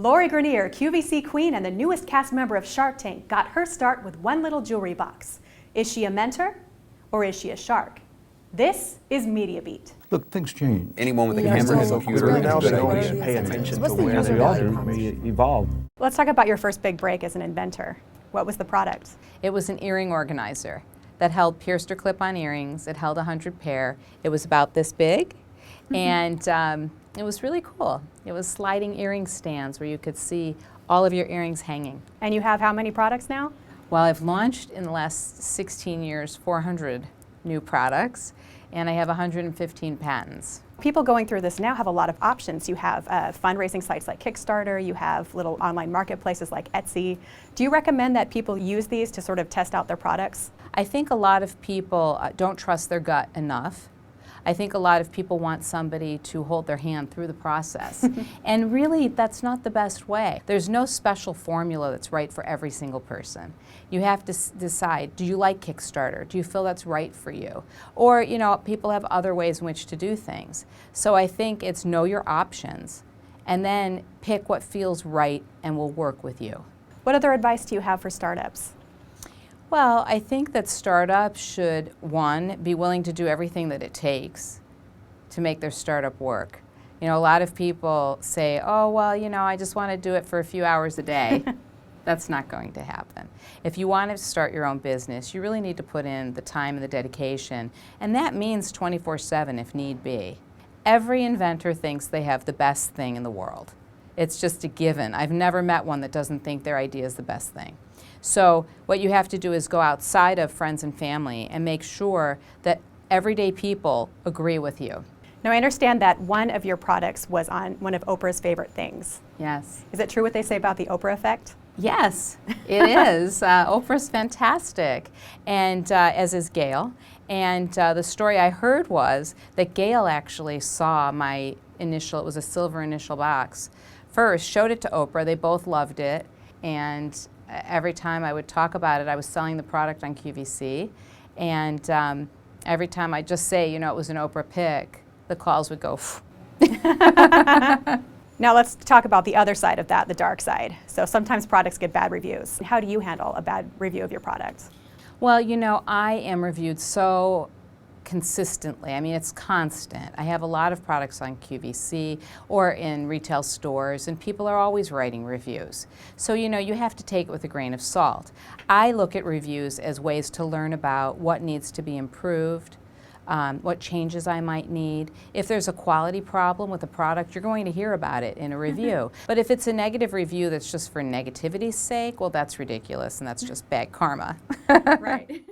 Lori Greiner, QVC queen and the newest cast member of Shark Tank, got her start with one little jewelry box. Is she a mentor or is she a shark? This is Media Beat. Look, things change. Anyone with a camera and a computer now is they a good always idea. pay attention to What's the where user they value? are. We evolved. Let's talk about your first big break as an inventor. What was the product? It was an earring organizer that held pierced or clip-on earrings. It held 100 pair. It was about this big, and it was really cool. It was sliding earring stands where you could see all of your earrings hanging. And you have how many products now? Well, I've launched in the last 16 years 400 new products, and I have 115 patents. People going through this now have a lot of options. You have fundraising sites like Kickstarter, you have little online marketplaces like Etsy. Do you recommend that people use these to sort of test out their products? I think a lot of people don't trust their gut enough. I think a lot of people want somebody to hold their hand through the process. And really, that's not the best way. There's no special formula that's right for every single person. You have to decide, do you like Kickstarter? Do you feel that's right for you? Or, you know, people have other ways in which to do things. So I think it's know your options and then pick what feels right and will work with you. What other advice do you have for startups? Well, I think that startups should, one, be willing to do everything that it takes to make their startup work. You know, a lot of people say, oh, well, you know, I just want to do it for a few hours a day. That's not going to happen. If you want to start your own business, you really need to put in the time and the dedication, and that means 24/7 if need be. Every inventor thinks they have the best thing in the world. It's just a given. I've never met one that doesn't think their idea is the best thing. So what you have to do is go outside of friends and family and make sure that everyday people agree with you. Now, I understand that one of your products was on one of Oprah's favorite things. Yes. Is it true what they say about the Oprah effect? Yes, it is. Oprah's fantastic, and as is Gail. And the story I heard was that Gail actually saw my initial, it was a silver initial box, first, showed it to Oprah. They both loved it, and every time I would talk about it, I was selling the product on QVC, and every time I just say, you know, it was an Oprah pick, the calls would go. Now let's talk about the other side of that, the dark side. So sometimes products get bad reviews. How do you handle a bad review of your product? Well, you know, I am reviewed so consistently. I mean, it's constant. I have a lot of products on QVC or in retail stores, and people are always writing reviews. So, you know, you have to take it with a grain of salt. I look at reviews as ways to learn about what needs to be improved, what changes I might need. If there's a quality problem with a product, you're going to hear about it in a review. But if it's a negative review that's just for negativity's sake, well, that's ridiculous, and that's just bad karma. Right.